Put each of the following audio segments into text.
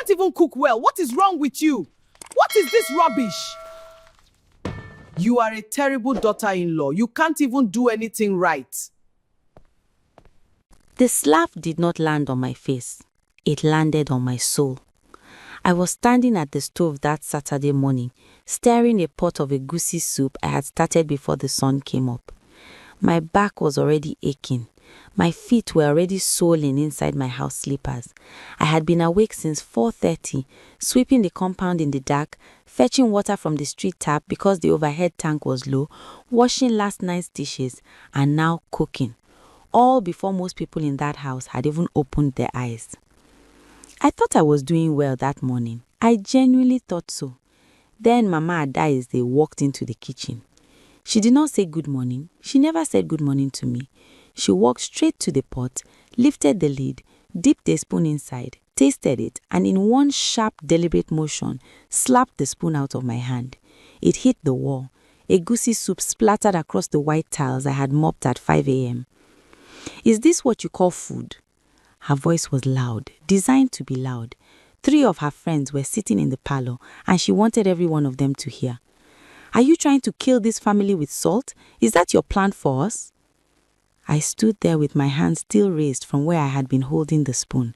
can't even cook well. What is wrong with you? What is this rubbish? You are a terrible daughter-in-law. You can't even do anything right. The slap did not land on my face. It landed on my soul. I was standing at the stove that Saturday morning, stirring a pot of egusi soup I had started before the sun came up. My back was already aching. My feet were already swollen inside my house slippers. I had been awake since 4:30, sweeping the compound in the dark, fetching water from the street tap because the overhead tank was low, washing last night's dishes, and now cooking. All before most people in that house had even opened their eyes. I thought I was doing well that morning. I genuinely thought so. Then Mama Adaeze walked into the kitchen. She did not say good morning. She never said good morning to me. She walked straight to the pot, lifted the lid, dipped a spoon inside, tasted it, and in one sharp, deliberate motion, slapped the spoon out of my hand. It hit the wall. Egusi soup splattered across the white tiles I had mopped at 5 a.m. Is this what you call food? Her voice was loud, designed to be loud. 3 of her friends were sitting in the parlor, and she wanted every one of them to hear. Are you trying to kill this family with salt? Is that your plan for us? I stood there with my hand still raised from where I had been holding the spoon.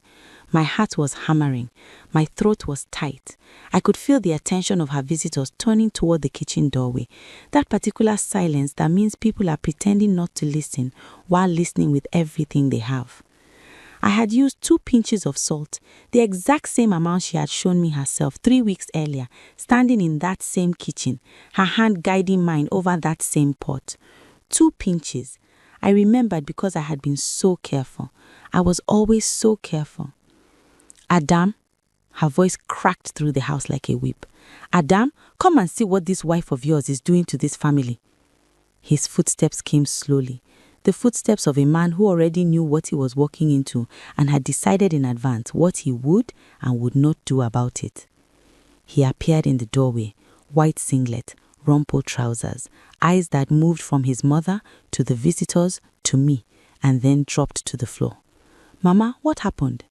My heart was hammering. My throat was tight. I could feel the attention of her visitors turning toward the kitchen doorway. That particular silence that means people are pretending not to listen while listening with everything they have. I had used 2 pinches of salt, the exact same amount she had shown me herself 3 weeks earlier, standing in that same kitchen, her hand guiding mine over that same pot. 2 pinches. I remembered because I had been so careful. I was always so careful. Adam, her voice cracked through the house like a whip. Adam, come and see what this wife of yours is doing to this family. His footsteps came slowly. The footsteps of a man who already knew what he was walking into and had decided in advance what he would and would not do about it. He appeared in the doorway, white singlet, rumpled trousers, eyes that moved from his mother to the visitors to me and then dropped to the floor. Mama, what happened?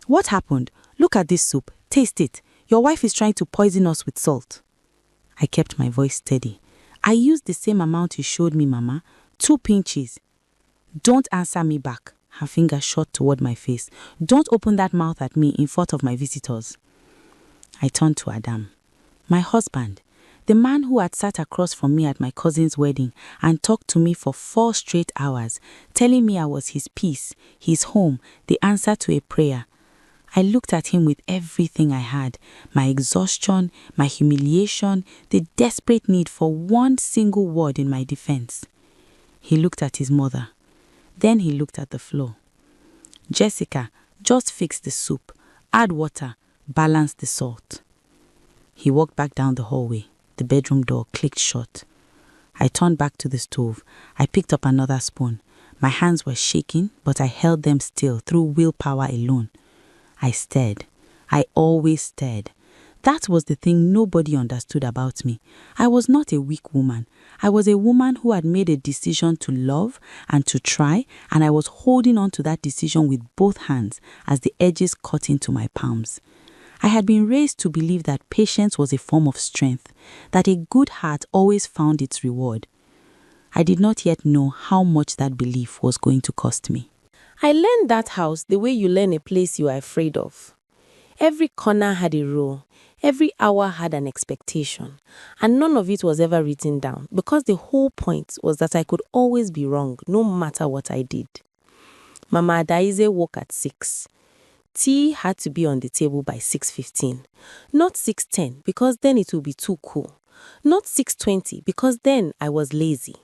What happened? Look at this soup. Taste it. Your wife is trying to poison us with salt. I kept my voice steady. I used the same amount you showed me, Mama. 2 pinches. Don't answer me back. Her finger shot toward my face. Don't open that mouth at me in front of my visitors. I turned to Adam, my husband, the man who had sat across from me at my cousin's wedding and talked to me for 4 straight hours, telling me I was his peace, his home, the answer to a prayer. I looked at him with everything I had, my exhaustion, my humiliation, the desperate need for one single word in my defense. He looked at his mother. Then he looked at the floor. Jessica, just fix the soup, add water, balance the salt. He walked back down the hallway. The bedroom door clicked shut. I turned back to the stove. I picked up another spoon. My hands were shaking, but I held them still through willpower alone. I stared. I always stared. That was the thing nobody understood about me. I was not a weak woman. I was a woman who had made a decision to love and to try, and I was holding on to that decision with both hands as the edges cut into my palms. I had been raised to believe that patience was a form of strength, that a good heart always found its reward. I did not yet know how much that belief was going to cost me. I learned that house the way you learn a place you are afraid of. Every corner had a rule. Every hour had an expectation, and none of it was ever written down because the whole point was that I could always be wrong no matter what I did. Mama Adaeze woke at 6. Tea had to be on the table by 6:15, not 6:10 because then it would be too cool, not 6:20 because then I was lazy.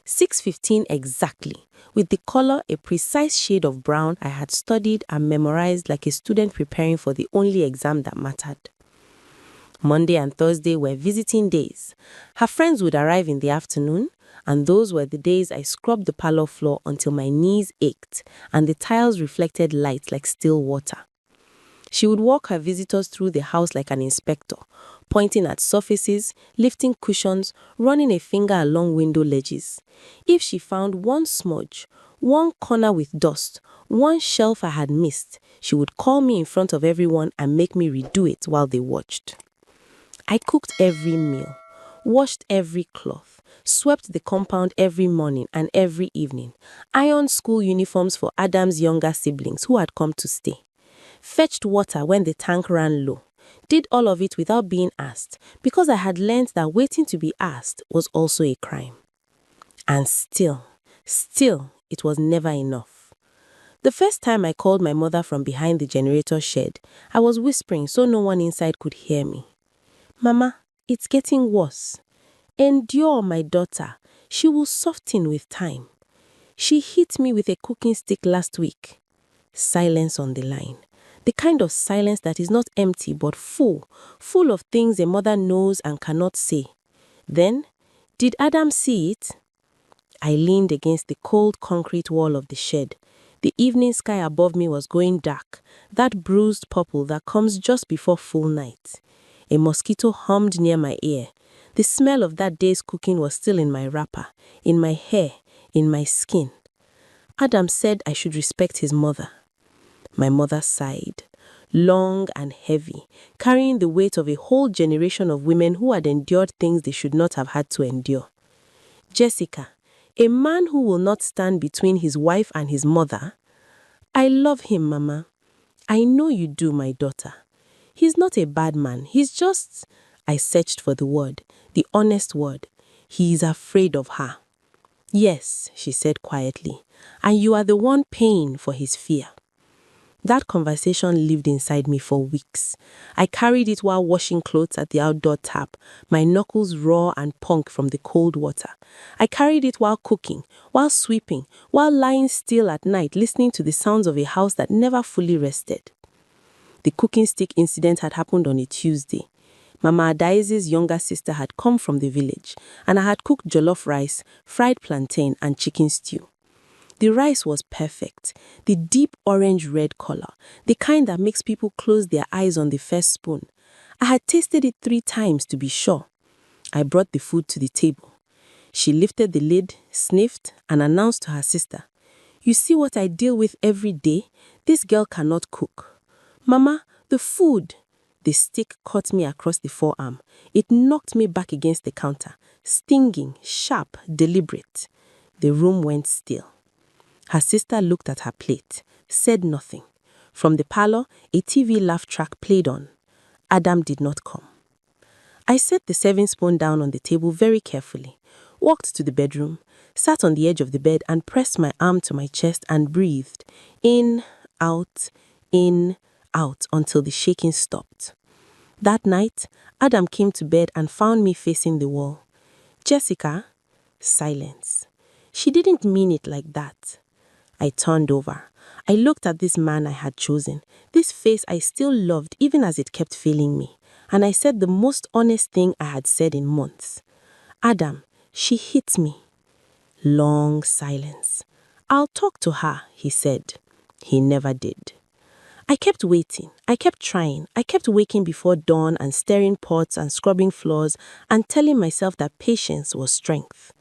6:15 exactly, with the color a precise shade of brown I had studied and memorized like a student preparing for the only exam that mattered. Monday and Thursday were visiting days. Her friends would arrive in the afternoon, and those were the days I scrubbed the parlor floor until my knees ached and the tiles reflected light like still water. She would walk her visitors through the house like an inspector, pointing at surfaces, lifting cushions, running a finger along window ledges. If she found one smudge, one corner with dust, one shelf I had missed. She would call me in front of everyone and make me redo it while they watched. I cooked every meal, washed every cloth, swept the compound every morning and every evening, ironed school uniforms for Adam's younger siblings who had come to stay, fetched water when the tank ran low, did all of it without being asked because I had learned that waiting to be asked was also a crime. And still, it was never enough. The first time I called my mother from behind the generator shed, I was whispering so no one inside could hear me. Mama, it's getting worse. Endure, my daughter. She will soften with time. She hit me with a cooking stick last week. Silence on the line. The kind of silence that is not empty but full of things a mother knows and cannot say. Then, did Adam see it? I leaned against the cold concrete wall of the shed. The evening sky above me was going dark, that bruised purple that comes just before full night. A mosquito hummed near my ear. The smell of that day's cooking was still in my wrapper, in my hair, in my skin. Adam said I should respect his mother. My mother sighed, long and heavy, carrying the weight of a whole generation of women who had endured things they should not have had to endure. Jessica, a man who will not stand between his wife and his mother. I love him, Mama. I know you do, my daughter. He's not a bad man. He's just... I searched for the word, the honest word. He is afraid of her. Yes, she said quietly, and you are the one paying for his fear. That conversation lived inside me for weeks. I carried it while washing clothes at the outdoor tap, my knuckles raw and punk from the cold water. I carried it while cooking, while sweeping, while lying still at night listening to the sounds of a house that never fully rested. The cooking stick incident had happened on a Tuesday. Mama Adaize's younger sister had come from the village, and I had cooked jollof rice, fried plantain, and chicken stew. The rice was perfect, the deep orange-red color, the kind that makes people close their eyes on the first spoon. I had tasted it 3 times to be sure. I brought the food to the table. She lifted the lid, sniffed, and announced to her sister, "You see what I deal with every day? This girl cannot cook." "Mama, the food." The stick cut me across the forearm. It knocked me back against the counter, stinging, sharp, deliberate. The room went still. Her sister looked at her plate, said nothing. From the parlor, a TV laugh track played on. Adam did not come. I set the serving spoon down on the table very carefully, walked to the bedroom, sat on the edge of the bed and pressed my arm to my chest and breathed. In, out, until the shaking stopped. That night, Adam came to bed and found me facing the wall. "Jessica?" Silence. She didn't mean it like that. I turned over. I looked at this man I had chosen, this face I still loved even as it kept failing me, and I said the most honest thing I had said in months. "Adam, she hit me." Long silence. "I'll talk to her," he said. He never did. I kept waiting. I kept trying. I kept waking before dawn and stirring pots and scrubbing floors and telling myself that patience was strength.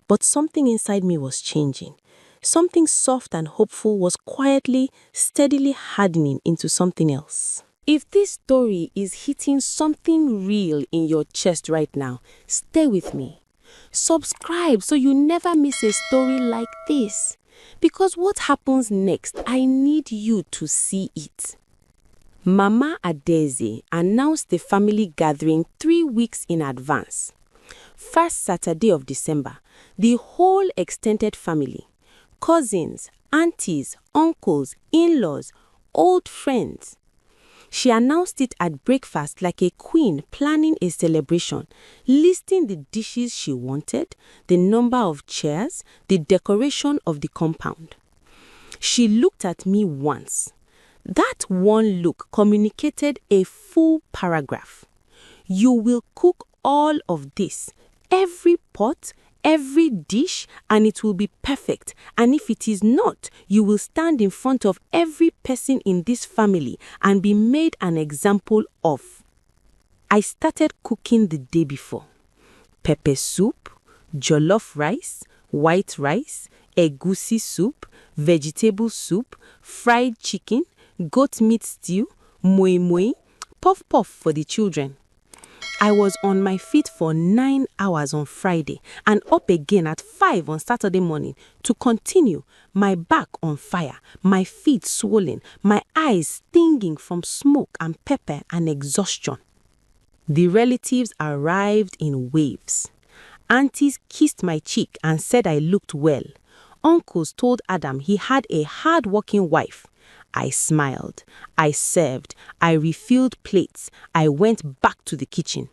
But something inside me was changing. Something soft and hopeful was quietly, steadily hardening into something else. If this story is hitting something real in your chest right now, stay with me. Subscribe so you never miss a story like this. Because what happens next, I need you to see it. Mama Adeze announced the family gathering 3 weeks in advance. First Saturday of December, the whole extended family, cousins, aunties, uncles, in-laws, old friends. She announced it at breakfast like a queen planning a celebration, listing the dishes she wanted, the number of chairs, the decoration of the compound. She looked at me once. That one look communicated a full paragraph. "You will cook all of this, every pot, every dish, and it will be perfect. And if it is not, you will stand in front of every person in this family and be made an example of." I started cooking the day before. Pepper soup, jollof rice, white rice, egusi soup, vegetable soup, fried chicken, goat meat stew, moi moi, puff puff for the children. I was on my feet for 9 hours on Friday and up again at 5 on Saturday morning to continue, my back on fire, my feet swollen, my eyes stinging from smoke and pepper and exhaustion. The relatives arrived in waves. Aunties kissed my cheek and said I looked well. Uncles told Adam he had a hard-working wife. I smiled. I served. I refilled plates. I went back to the kitchen.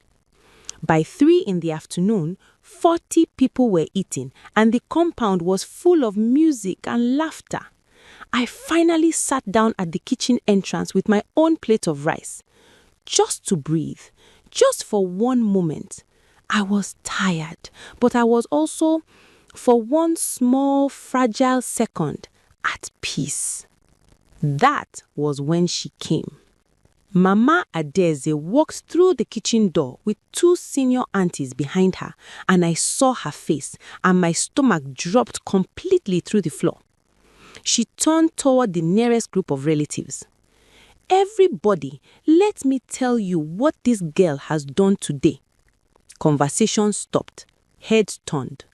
By 3 in the afternoon, 40 people were eating and the compound was full of music and laughter. I finally sat down at the kitchen entrance with my own plate of rice. Just to breathe. Just for one moment. I was tired, but I was also, for one small, fragile second, at peace. That was when she came. Mama Adeze walked through the kitchen door with 2 senior aunties behind her, and I saw her face, and my stomach dropped completely through the floor. She turned toward the nearest group of relatives. Everybody, let me tell you what this girl has done today. Conversation stopped. Heads turned.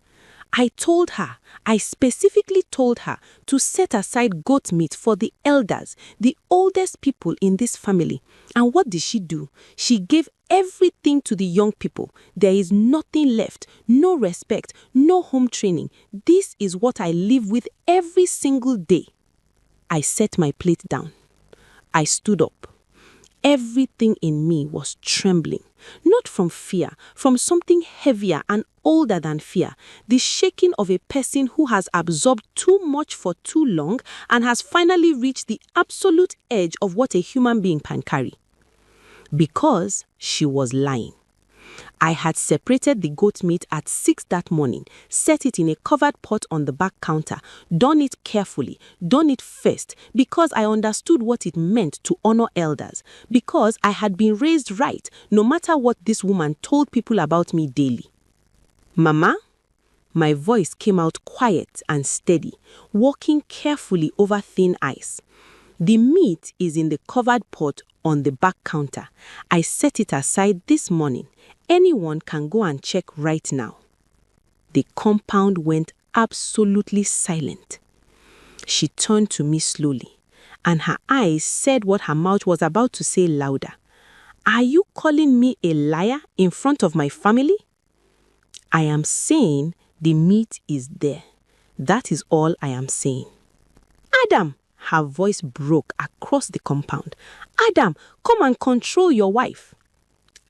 I specifically told her to set aside goat meat for the elders, the oldest people in this family. And what did she do? She gave everything to the young people. There is nothing left, no respect, no home training. This is what I live with every single day. I set my plate down. I stood up. Everything in me was trembling, not from fear, from something heavier and older than fear, the shaking of a person who has absorbed too much for too long and has finally reached the absolute edge of what a human being can carry. Because she was lying. I had separated the goat meat at 6 that morning, set it in a covered pot on the back counter, done it carefully, done it first, because I understood what it meant to honor elders, because I had been raised right, no matter what this woman told people about me daily. Mama? My voice came out quiet and steady, walking carefully over thin ice. The meat is in the covered pot on the back counter. I set it aside this morning. Anyone can go and check right now. The compound went absolutely silent. She turned to me slowly, and her eyes said what her mouth was about to say louder. Are you calling me a liar in front of my family? I am saying the meat is there. That is all I am saying. Adam! Her voice broke across the compound. Adam, come and control your wife.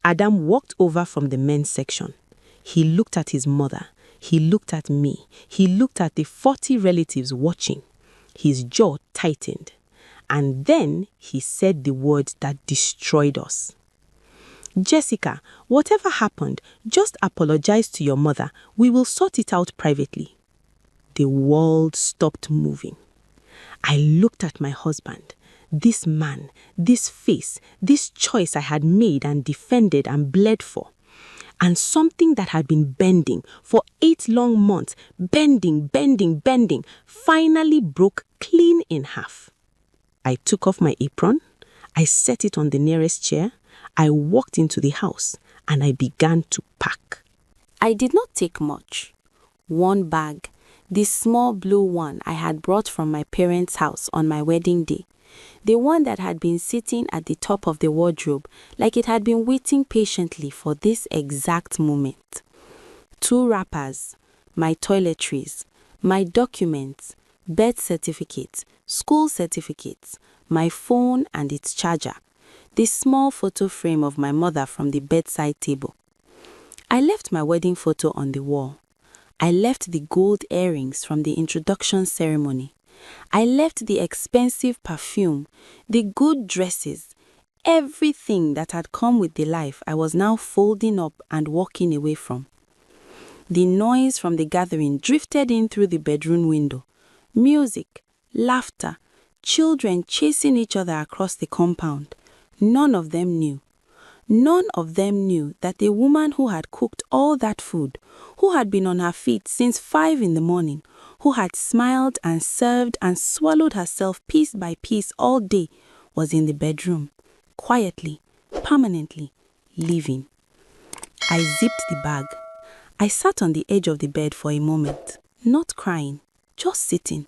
Adam walked over from the men's section. He looked at his mother. He looked at me. He looked at the 40 relatives watching. His jaw tightened. And then he said the words that destroyed us. Jessica, whatever happened, just apologize to your mother. We will sort it out privately. The world stopped moving. I looked at my husband, this man, this face, this choice I had made and defended and bled for. And something that had been bending for 8 long months, bending, finally broke clean in half. I took off my apron, I set it on the nearest chair, I walked into the house, and I began to pack. I did not take much. 1 bag. The small blue one I had brought from my parents' house on my wedding day. The one that had been sitting at the top of the wardrobe like it had been waiting patiently for this exact moment. 2 wrappers, my toiletries, my documents, birth certificates, school certificates, my phone and its charger, the small photo frame of my mother from the bedside table. I left my wedding photo on the wall. I left the gold earrings from the introduction ceremony. I left the expensive perfume, the good dresses, everything that had come with the life I was now folding up and walking away from. The noise from the gathering drifted in through the bedroom window. Music, laughter, children chasing each other across the compound. None of them knew. None of them knew that the woman who had cooked all that food, who had been on her feet since 5 in the morning, who had smiled and served and swallowed herself piece by piece all day, was in the bedroom, quietly, permanently, living. I zipped the bag. I sat on the edge of the bed for a moment, not crying, just sitting,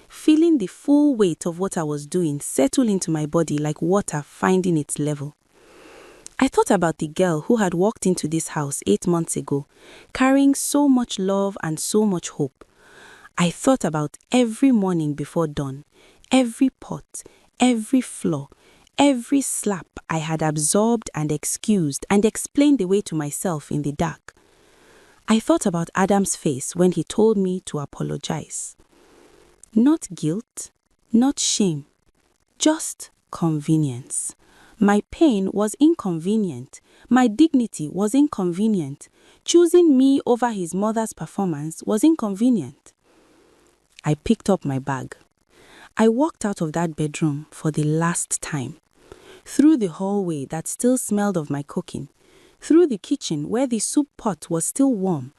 feeling the full weight of what I was doing settle into my body like water finding its level. I thought about the girl who had walked into this house 8 months ago, carrying so much love and so much hope. I thought about every morning before dawn, every pot, every flaw, every slap I had absorbed and excused and explained away to myself in the dark. I thought about Adam's face when he told me to apologize. Not guilt, not shame, just convenience. My pain was inconvenient. My dignity was inconvenient. Choosing me over his mother's performance was inconvenient. I picked up my bag. I walked out of that bedroom for the last time. Through the hallway that still smelled of my cooking. Through the kitchen where the soup pot was still warm.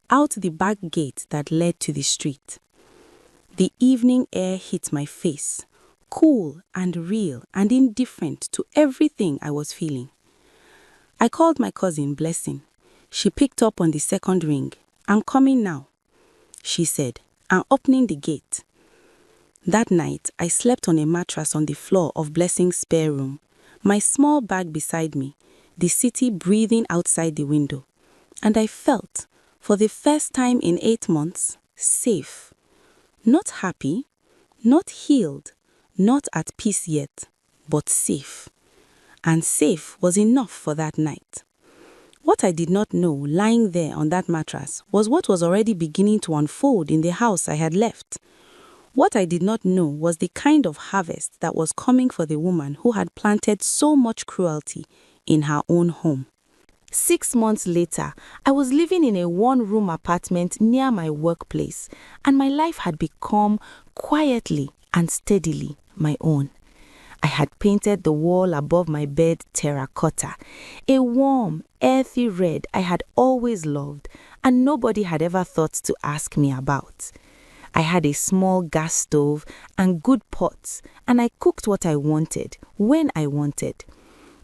Out the back gate that led to the street. The evening air hit my face, cool and real and indifferent to everything I was feeling. I called my cousin Blessing. She picked up on the second ring. "I'm coming now," she said, and opening the gate. That night, I slept on a mattress on the floor of Blessing's spare room, my small bag beside me, the city breathing outside the window. And I felt, for the first time in 8 months, safe. Not happy, not healed, not at peace yet, but safe. And safe was enough for that night. What I did not know lying there on that mattress was what was already beginning to unfold in the house I had left. What I did not know was the kind of harvest that was coming for the woman who had planted so much cruelty in her own home. 6 months later, I was living in a one-room apartment near my workplace, and my life had become quietly and steadily my own. I had painted the wall above my bed terracotta, a warm, earthy red I had always loved, and nobody had ever thought to ask me about. I had a small gas stove and good pots, and I cooked what I wanted, when I wanted.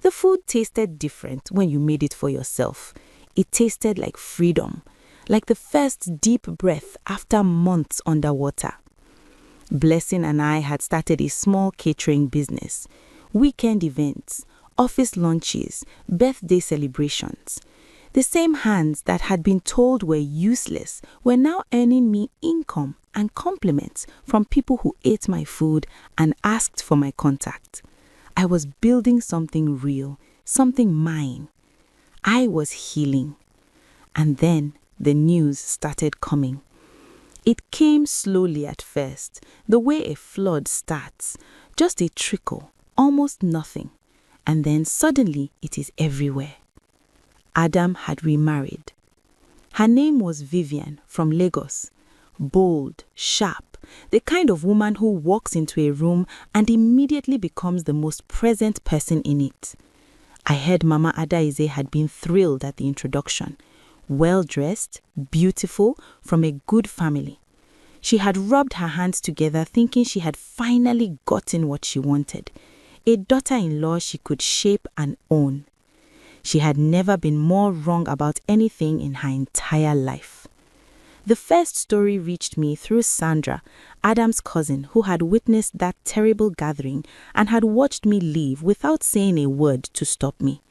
The food tasted different when you made it for yourself. It tasted like freedom, like the first deep breath after months underwater. Blessing and I had started a small catering business, weekend events, office lunches, birthday celebrations. The same hands that had been told were useless were now earning me income and compliments from people who ate my food and asked for my contact. I was building something real, something mine. I was healing. And then the news started coming. It came slowly at first, the way a flood starts, just a trickle, almost nothing. And then suddenly it is everywhere. Adam had remarried. Her name was Vivian from Lagos. Bold, sharp, the kind of woman who walks into a room and immediately becomes the most present person in it. I heard Mama Adaize had been thrilled at the introduction. Well-dressed, beautiful, from a good family. She had rubbed her hands together thinking she had finally gotten what she wanted. A daughter-in-law she could shape and own. She had never been more wrong about anything in her entire life. The first story reached me through Sandra, Adam's cousin, who had witnessed that terrible gathering and had watched me leave without saying a word to stop me.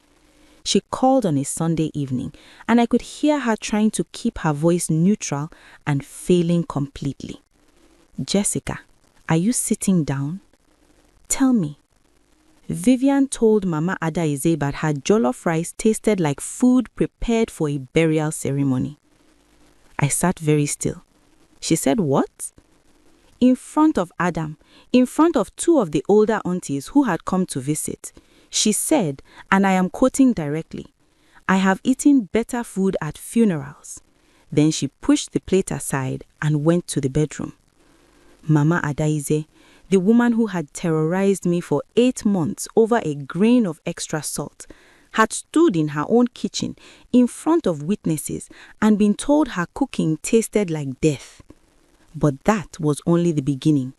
She called on a Sunday evening, and I could hear her trying to keep her voice neutral and failing completely. "Jessica, are you sitting down? Tell me." Vivian told Mama Adaize that her jollof rice tasted like food prepared for a burial ceremony. I sat very still. She said, "What?" In front of Adam, in front of 2 of the older aunties who had come to visit, she said, and I am quoting directly, "I have eaten better food at funerals." Then she pushed the plate aside and went to the bedroom. Mama Adaize, the woman who had terrorized me for 8 months over a grain of extra salt, had stood in her own kitchen in front of witnesses and been told her cooking tasted like death. But that was only the beginning.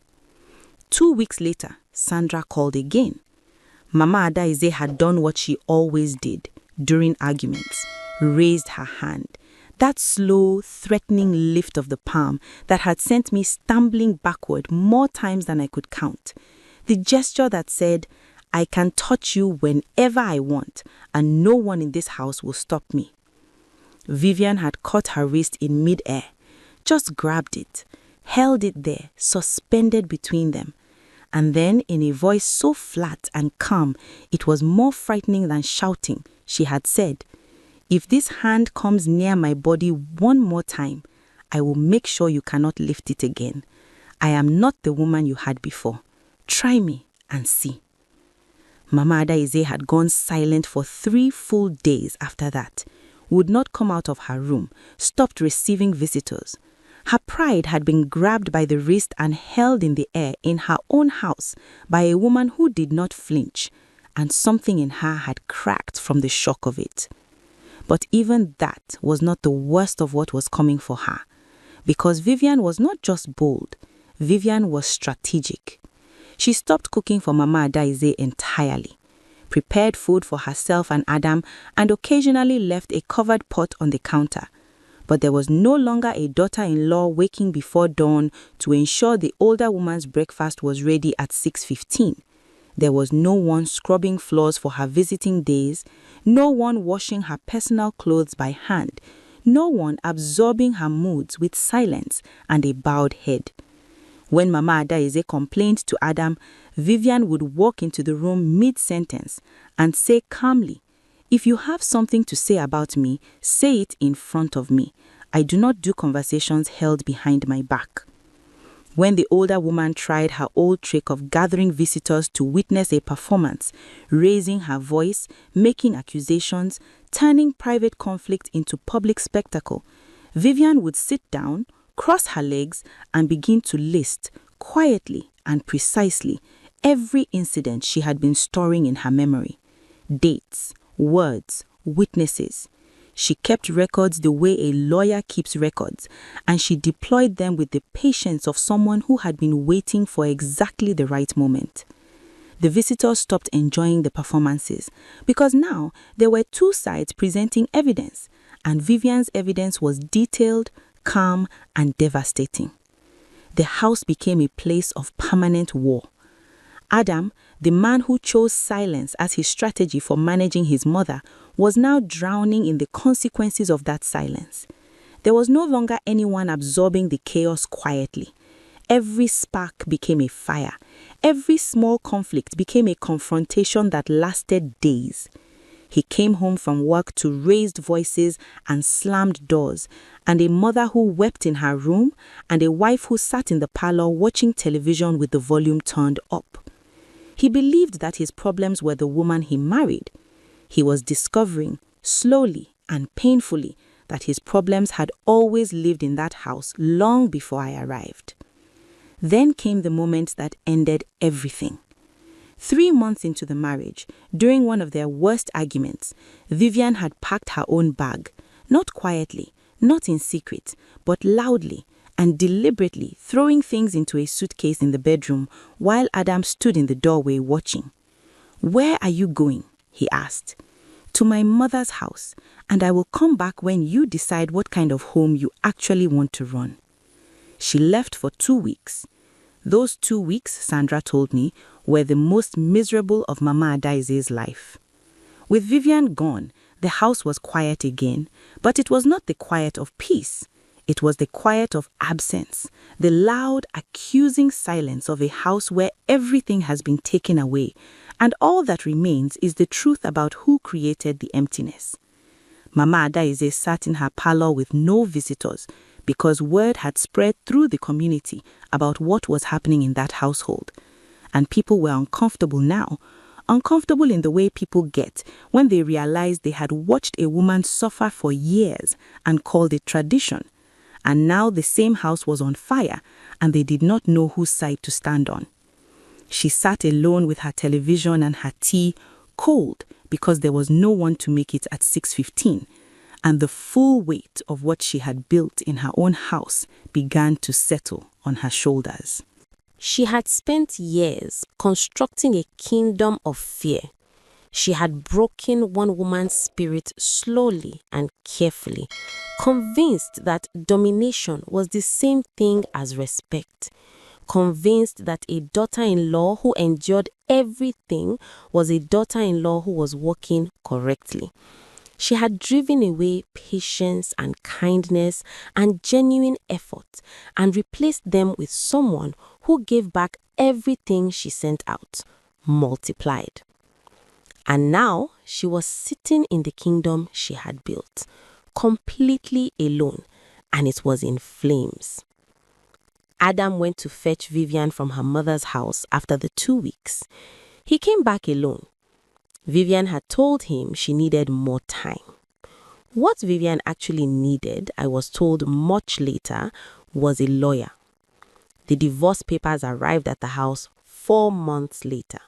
2 weeks later, Sandra called again. Mama Adaize had done what she always did during arguments, raised her hand. That slow, threatening lift of the palm that had sent me stumbling backward more times than I could count. The gesture that said, I can touch you whenever I want, and no one in this house will stop me. Vivian had caught her wrist in mid-air, just grabbed it, held it there, suspended between them. And then, in a voice so flat and calm, it was more frightening than shouting, she had said, if this hand comes near my body one more time, I will make sure you cannot lift it again. I am not the woman you had before. Try me and see. Mama Adaize had gone silent for 3 full days after that, would not come out of her room, stopped receiving visitors. Her pride had been grabbed by the wrist and held in the air in her own house by a woman who did not flinch, and something in her had cracked from the shock of it. But even that was not the worst of what was coming for her, because Vivian was not just bold, Vivian was strategic. She stopped cooking for Mama Adaize entirely, prepared food for herself and Adam, and occasionally left a covered pot on the counter. But there was no longer a daughter-in-law waking before dawn to ensure the older woman's breakfast was ready at 6:15. There was no one scrubbing floors for her visiting days, no one washing her personal clothes by hand, no one absorbing her moods with silence and a bowed head. When Mama Adaize complained to Adam, Vivian would walk into the room mid-sentence and say calmly, if you have something to say about me, say it in front of me. I do not do conversations held behind my back. When the older woman tried her old trick of gathering visitors to witness a performance, raising her voice, making accusations, turning private conflict into public spectacle, Vivian would sit down, cross her legs, and begin to list, quietly and precisely, every incident she had been storing in her memory. Dates, words, witnesses. She kept records the way a lawyer keeps records, and she deployed them with the patience of someone who had been waiting for exactly the right moment. The visitors stopped enjoying the performances because now there were 2 sides presenting evidence, and Vivian's evidence was detailed, calm, and devastating. The house became a place of permanent war. Adam, the man who chose silence as his strategy for managing his mother, was now drowning in the consequences of that silence. There was no longer anyone absorbing the chaos quietly. Every spark became a fire. Every small conflict became a confrontation that lasted days. He came home from work to raised voices and slammed doors, and a mother who wept in her room, and a wife who sat in the parlor watching television with the volume turned up. He believed that his problems were the woman he married. He was discovering, slowly and painfully, that his problems had always lived in that house long before I arrived. Then came the moment that ended everything. 3 months into the marriage, during one of their worst arguments, Vivian had packed her own bag, not quietly, not in secret, but loudly and deliberately throwing things into a suitcase in the bedroom while Adam stood in the doorway watching. "Where are you going?" he asked. "To my mother's house, and I will come back when you decide what kind of home you actually want to run." She left for 2 weeks. Those 2 weeks, Sandra told me, were the most miserable of Mama Adaize's life. With Vivian gone, the house was quiet again, but it was not the quiet of peace. It was the quiet of absence, the loud, accusing silence of a house where everything has been taken away, and all that remains is the truth about who created the emptiness. Mama Adaize sat in her parlor with no visitors because word had spread through the community about what was happening in that household. And people were uncomfortable now, uncomfortable in the way people get when they realized they had watched a woman suffer for years and called it tradition. And now the same house was on fire and they did not know whose side to stand on. She sat alone with her television and her tea, cold because there was no one to make it at 6:15, and the full weight of what she had built in her own house began to settle on her shoulders. She had spent years constructing a kingdom of fear. She had broken one woman's spirit slowly and carefully, convinced that domination was the same thing as respect, convinced that a daughter-in-law who endured everything was a daughter-in-law who was working correctly. She had driven away patience and kindness and genuine effort and replaced them with someone who gave back everything she sent out, multiplied. And now she was sitting in the kingdom she had built, completely alone, and it was in flames. Adam went to fetch Vivian from her mother's house after the 2 weeks. He came back alone. Vivian had told him she needed more time. What Vivian actually needed, I was told much later, was a lawyer. The divorce papers arrived at the house 4 months later.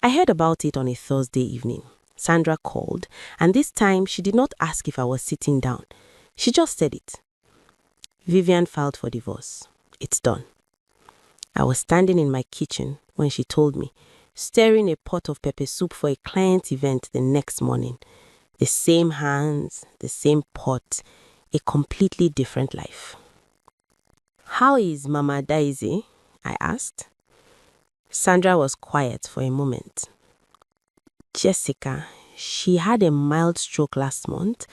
I heard about it on a Thursday evening. Sandra called, and this time she did not ask if I was sitting down. She just said it. Vivian filed for divorce. It's done. I was standing in my kitchen when she told me, stirring a pot of pepper soup for a client event the next morning. The same hands, the same pot, a completely different life. "How is Mama Daisy?" I asked. Sandra was quiet for a moment. "Jessica, she had a mild stroke last month.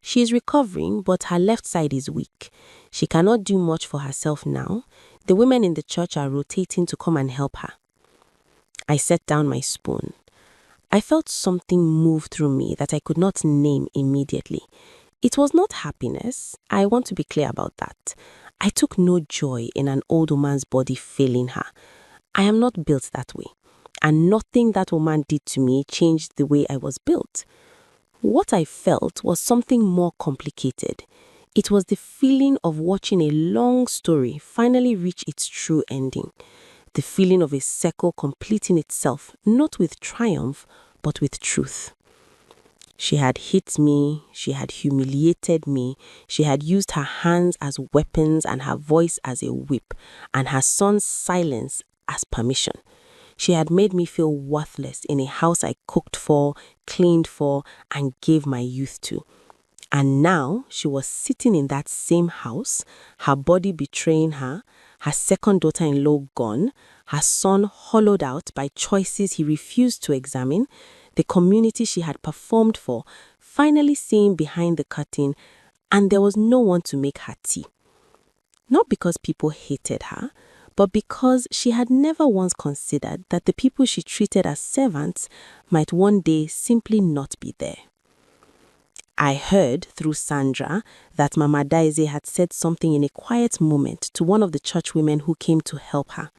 She is recovering, but her left side is weak. She cannot do much for herself now. The women in the church are rotating to come and help her." I set down my spoon. I felt something move through me that I could not name immediately. It was not happiness. I want to be clear about that. I took no joy in an old woman's body failing her. I am not built that way, and nothing that woman did to me changed the way I was built. What I felt was something more complicated. It was the feeling of watching a long story finally reach its true ending. The feeling of a circle completing itself, not with triumph, but with truth. She had hit me, she had humiliated me, she had used her hands as weapons and her voice as a whip, and her son's silence as permission. She had made me feel worthless in a house I cooked for, cleaned for, and gave my youth to. And now she was sitting in that same house, her body betraying her second daughter-in-law gone, her son hollowed out by choices he refused to examine, the community she had performed for finally seeing behind the curtain, and there was no one to make her tea. Not because people hated her, but because she had never once considered that the people she treated as servants might one day simply not be there. I heard through Sandra that Mama Daisy had said something in a quiet moment to one of the church women who came to help her.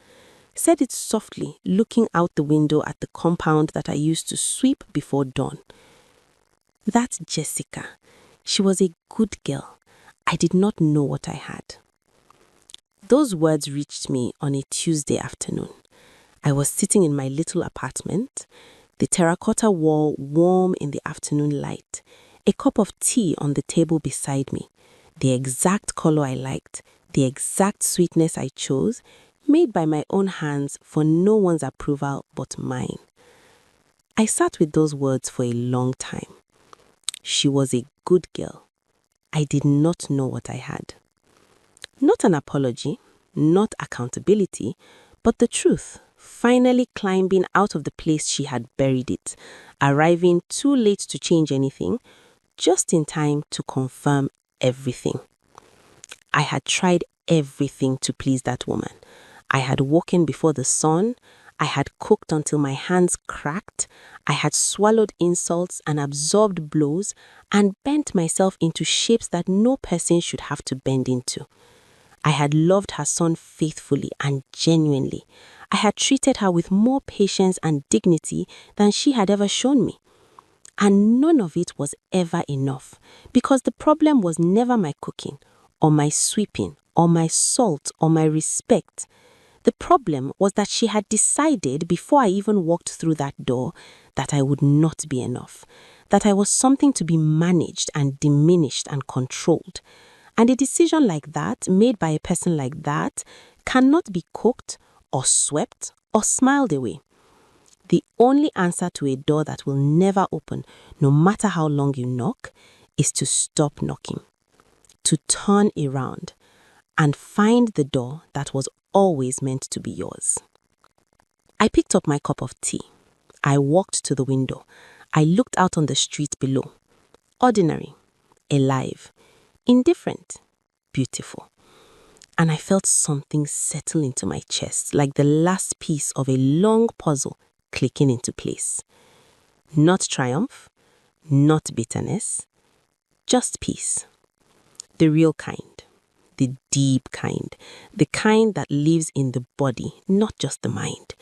Said it softly, looking out the window at the compound that I used to sweep before dawn. "That's Jessica. She was a good girl. I did not know what I had." Those words reached me on a Tuesday afternoon. I was sitting in my little apartment, the terracotta wall warm in the afternoon light, a cup of tea on the table beside me, the exact color I liked, the exact sweetness I chose, made by my own hands for no one's approval but mine. I sat with those words for a long time. She was a good girl. I did not know what I had. Not an apology, not accountability, but the truth, finally climbing out of the place she had buried it, arriving too late to change anything, just in time to confirm everything. I had tried everything to please that woman. I had woken before the sun. I had cooked until my hands cracked. I had swallowed insults and absorbed blows and bent myself into shapes that no person should have to bend into. I had loved her son faithfully and genuinely. I had treated her with more patience and dignity than she had ever shown me. And none of it was ever enough, because the problem was never my cooking, or my sweeping, or my salt, or my respect. The problem was that she had decided before I even walked through that door that I would not be enough, that I was something to be managed and diminished and controlled. And a decision like that, made by a person like that, cannot be cooked or swept or smiled away. The only answer to a door that will never open, no matter how long you knock, is to stop knocking, to turn around, and find the door that was always meant to be yours. I picked up my cup of tea. I walked to the window. I looked out on the street below. Ordinary, alive, indifferent, beautiful. And I felt something settle into my chest, like the last piece of a long puzzle clicking into place. Not triumph, not bitterness, just peace. The real kind, the deep kind, the kind that lives in the body, not just the mind.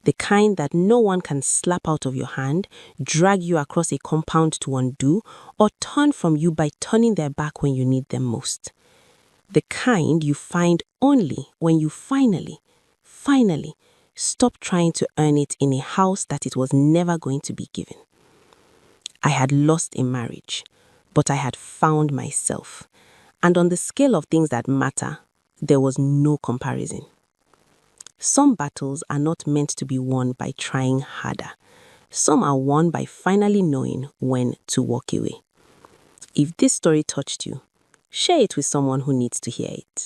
The kind that no one can slap out of your hand, drag you across a compound to undo, or turn from you by turning their back when you need them most. The kind you find only when you finally stop trying to earn it in a house that it was never going to be given. I had lost a marriage, but I had found myself. And on the scale of things that matter, there was no comparison. Some battles are not meant to be won by trying harder. Some are won by finally knowing when to walk away. If this story touched you, share it with someone who needs to hear it.